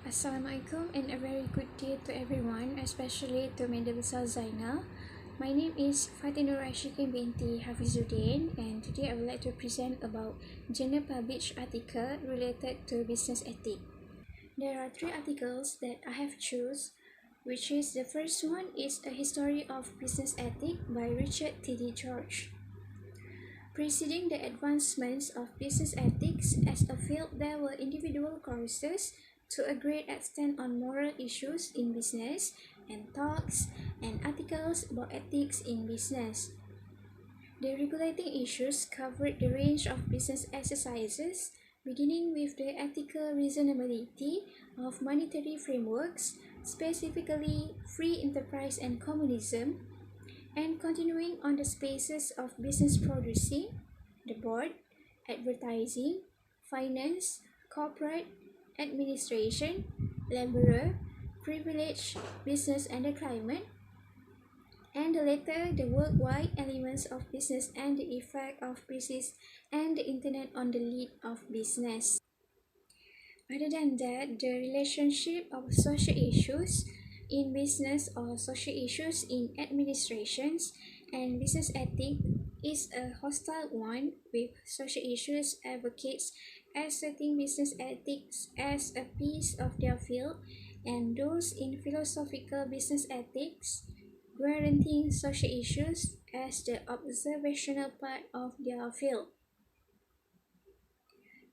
Assalamualaikum and a very good day to everyone, especially to Madrasah Zainal. My name is Fatinur Rashikin binti Hafizuddin, and today I would like to present about Journal published article related to business ethics. There are three articles that I have chosen, which is the first one is A History of Business Ethics by Richard T.D. George. Preceding the advancements of business ethics as a field, there were individual courses to a great extent on moral issues in business, and talks and articles about ethics in business. The regulating issues covered the range of business exercises, beginning with the ethical reasonability of monetary frameworks, specifically free enterprise and communism, and continuing on the spaces of business producing, the board, advertising, finance, corporate, administration, laborer, privilege, business and the climate, and the latter the worldwide elements of business and the effect of business and the internet on the lead of business. Other than that, the relationship of social issues in business or social issues in administrations and business ethics is a hostile one, with social issues advocates asserting business ethics as a piece of their field, and those in philosophical business ethics guaranteeing social issues as the observational part of their field.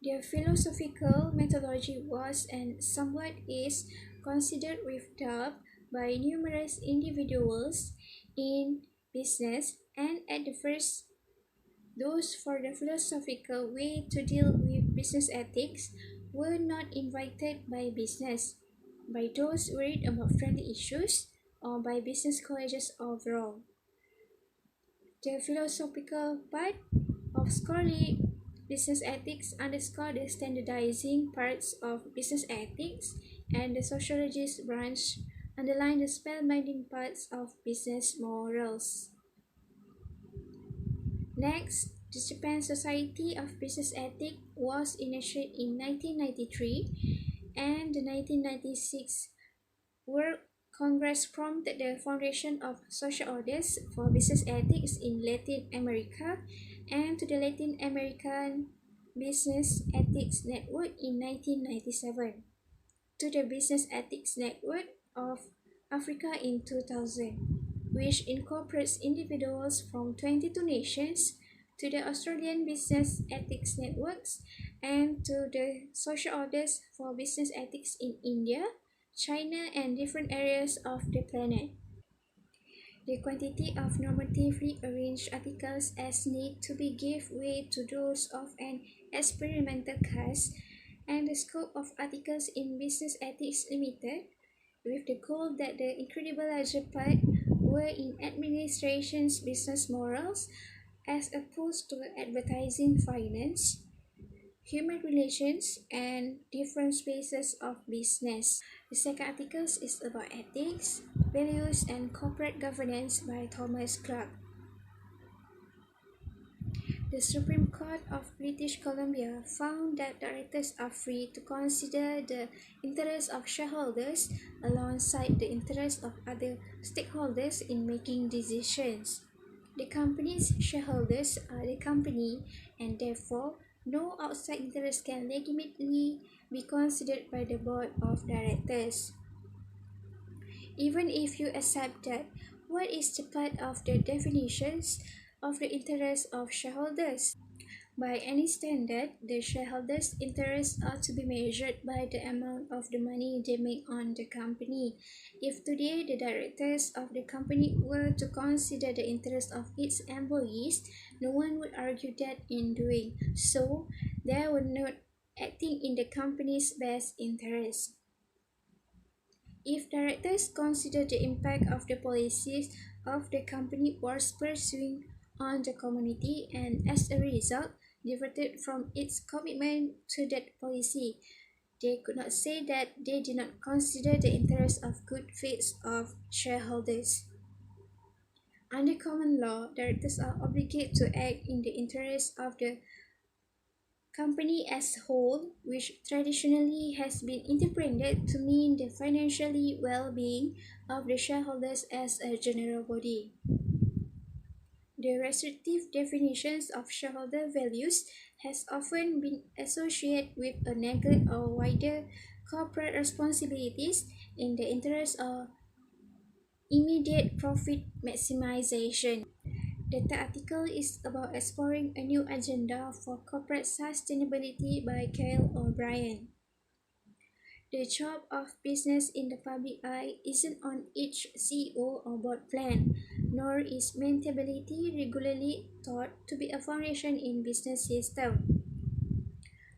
Their philosophical methodology was and somewhat is considered with doubt by numerous individuals in business, and at the first, those for the philosophical way to deal with business ethics were not invited by business, by those worried about friendly issues, or by business colleges overall. The philosophical part of scholarly business ethics underscore the standardizing parts of business ethics, and the sociologist branch underline the spellbinding parts of business morals. Next, the Japan Society of Business Ethics was initiated in 1993, and the 1996 World Congress prompted the foundation of social orders for business ethics in Latin America and to the Latin American Business Ethics Network in 1997, to the Business Ethics Network of Africa in 2000, which incorporates individuals from 22 nations, to the Australian Business Ethics Networks, and to the social orders for business ethics in India, China, and different areas of the planet. The quantity of normatively arranged articles as need to be give way to those of an experimental cast, and the scope of articles in business ethics limited, with the goal that the incredible larger part were in administration's business morals as opposed to advertising finance, human relations, and different spaces of business. The second article is about ethics, values, and corporate governance by Thomas Clark. The Supreme Court of British Columbia found that directors are free to consider the interests of shareholders alongside the interests of other stakeholders in making decisions. The company's shareholders are the company, and therefore no outside interest can legitimately be considered by the board of directors. Even if you accept that, what is the part of the definitions of the interests of shareholders? By any standard, the shareholders' interests are to be measured by the amount of the money they make on the company. If today the directors of the company were to consider the interests of its employees, no one would argue that in doing so, they were not acting in the company's best interest. If directors consider the impact of the policies of the company was pursuing on the community, and as a result diverted from its commitment to that policy, they could not say that they did not consider the interests of good faith of shareholders. Under common law, directors are obligated to act in the interests of the company as a whole, which traditionally has been interpreted to mean the financially well-being of the shareholders as a general body. The restrictive definitions of shareholder values has often been associated with a neglect of wider corporate responsibilities in the interest of immediate profit maximization. The article is about exploring a new agenda for corporate sustainability by Kyle O'Brien. The job of business in the public eye isn't on each CEO or board plan, nor is maintainability regularly thought to be a foundation in business system.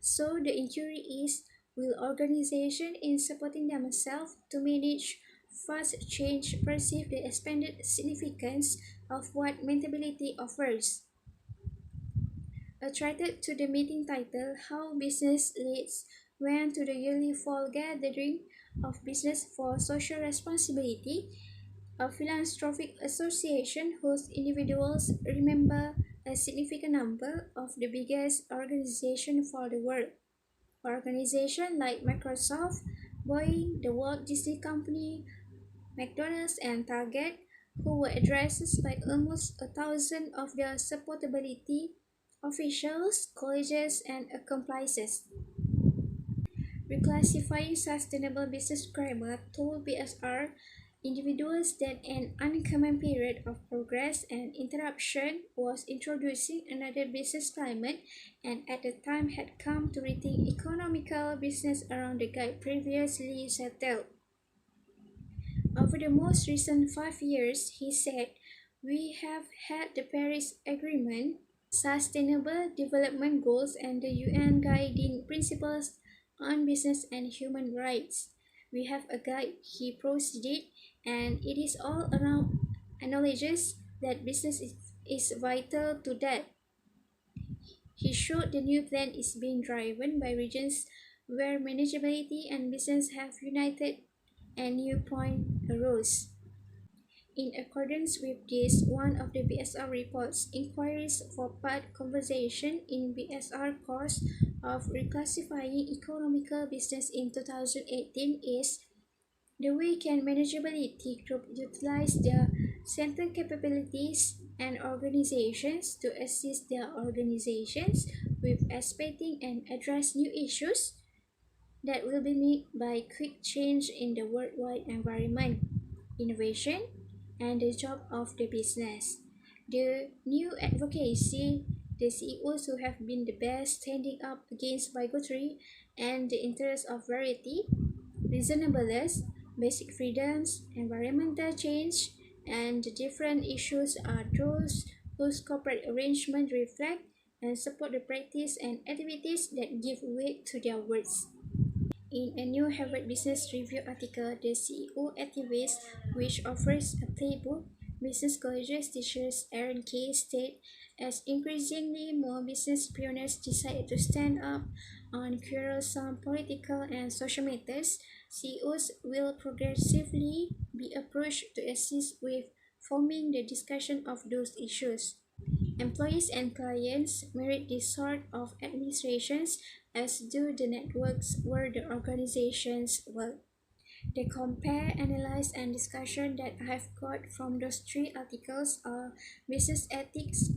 So the inquiry is, will organizations in supporting themselves to manage fast change perceive the expanded significance of what maintainability offers? Attracted to the meeting title, How Business Leads went to the yearly fall gathering of Business for Social Responsibility, a philanthropic association whose individuals remember a significant number of the biggest organizations for the world. Organizations like Microsoft, Boeing, the Walt Disney Company, McDonald's, and Target, who were addressed by almost 1,000 of their supportability officials, colleges, and accomplices. Reclassifying sustainable business grammar told BSR individuals that an uncommon period of progress and interruption was introducing another business climate and at the time had come to rethink economical business around the guide previously settled. Over the most recent 5 years, he said, we have had the Paris Agreement, Sustainable Development Goals, and the UN Guiding Principles on Business and Human Rights. We have a guide, he proceeded, and it is all around acknowledges that business is vital to that. He showed the new plan is being driven by regions where manageability and business have united and new point arose. In accordance with this, one of the BSR reports inquiries for part conversation in BSR course of reclassifying economical business in 2018 is the way can manageability group utilize their center capabilities and organizations to assist their organizations with expecting and address new issues that will be met by quick change in the worldwide environment, innovation, and the job of the business. The new advocacy, the CEOs who have been the best standing up against bigotry and the interest of variety, reasonableness, basic freedoms, environmental change, and the different issues are those whose corporate arrangement reflect and support the practice and activities that give weight to their words. In a new Harvard Business Review article, the CEO activist, which offers a playbook, business colleges teachers Aaron Kay stated, as increasingly more business pioneers decide to stand up on quarrelsome political and social matters, CEOs will progressively be approached to assist with forming the discussion of those issues. Employees and clients merit this sort of administrations, as do the networks where the organizations work. The compare, analyze, and discussion that I've got from those three articles are business ethics,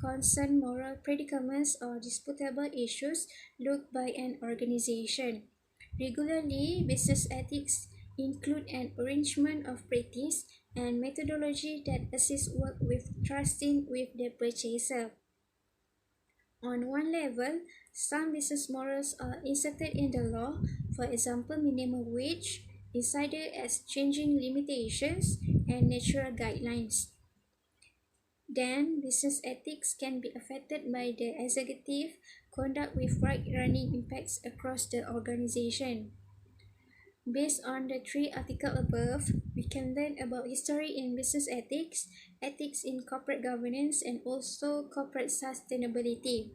concern moral predicaments, or disputable issues looked by an organization. Regularly, business ethics include an arrangement of practice and methodology that assist work with trusting with the purchaser. On one level, some business morals are inserted in the law, for example, minimum wage, decided as changing limitations and natural guidelines. Then, business ethics can be affected by the executive conduct with right-running impacts across the organization. Based on the three articles above, we can learn about history in business ethics, ethics in corporate governance, and also corporate sustainability.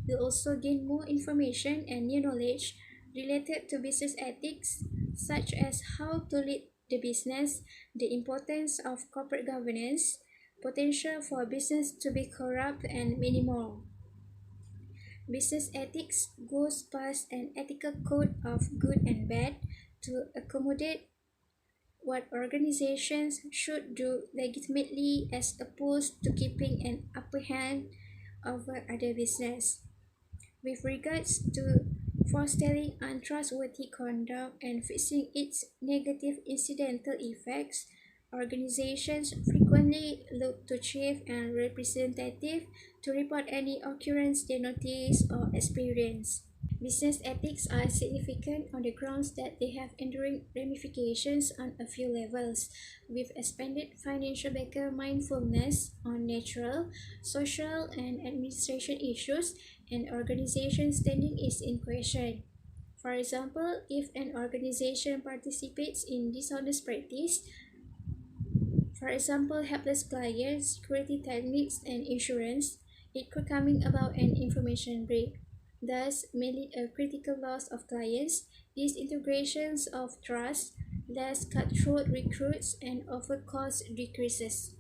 We'll also gain more information and new knowledge related to business ethics, such as how to lead the business, the importance of corporate governance, potential for business to be corrupt, and many more. Business ethics goes past an ethical code of good and bad to accommodate what organizations should do legitimately as opposed to keeping an upper hand over other business. With regards to forestelling untrustworthy conduct and fixing its negative incidental effects, organizations frequently look to chief and representative to report any occurrence they notice or experience. Business ethics are significant on the grounds that they have enduring ramifications on a few levels, with expanded financial backer mindfulness on natural, social, and administration issues, and organization standing is in question. For example, if an organization participates in dishonest practice, for example, helpless clients, security techniques, and insurance, it could coming about an information break. Thus, may lead a critical loss of clients, disintegrations of trust, less cutthroat recruits, and offer cost decreases.